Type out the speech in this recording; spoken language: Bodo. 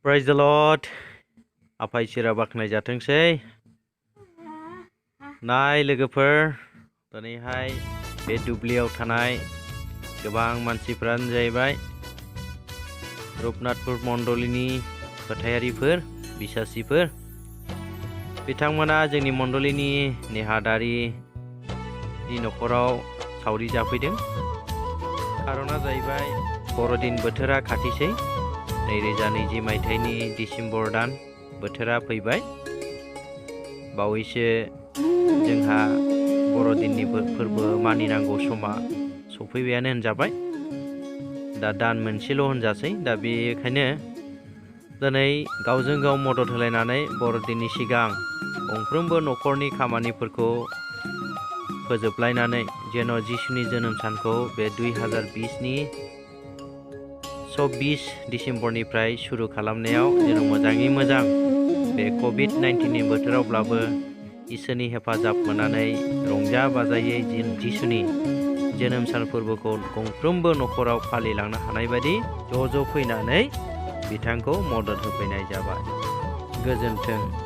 Praise the Lord. आफा इसोरा बाख्नाय जाथोंसै। नाय लोगोफोर, दिनैहाय बे दुब्लियाव थानाय गोबां मानसिफ्रानो जाहैबाय रुपनाथपुर मण्डलीनि फोथायारिफोर, बिसासिफोर। बिथांमोना जोंनि मण्डलीनि नेहादारिनि न'खराव सावरि जाफैदों। खारना जाहैबाय बर'दिन बोथोरा खाथिसै। 2020 मायथाइनि डिसेम्बर दान बोथोरा फैबाय। बावैसो जोंहा बर'दिननि फोरबो मानिनांगौ समा सफैबायानो होनजाबाय। दा दान मोनसेल' होनजासै। दा बेखायनो दिनै गावजों गाव मदद होलायनानै बर'दिननि सिगां गंफ्रोमबो न'खरनि खामानिफोरखौ फोजोबलायनानै जेन' जिसुनि जोनोम सानखौ बे 2020नि 24 डिसेम्बरनिफ्राय सुरु खालामनायाव जेन' मोजाङै मोजां बे कभिड-19नि बोथोरावब्लाबो इसोरनि हेफाजाब मोननानै रंजा बाजायै जिसुनि जोनोम सान फोरबोखौ गंफ्रोमबो न'खराव फालिलांनो हानाय बायदि ज' फैनानै बिथांखौ मदद होफैनाय जाबाय। गोजोन्थों।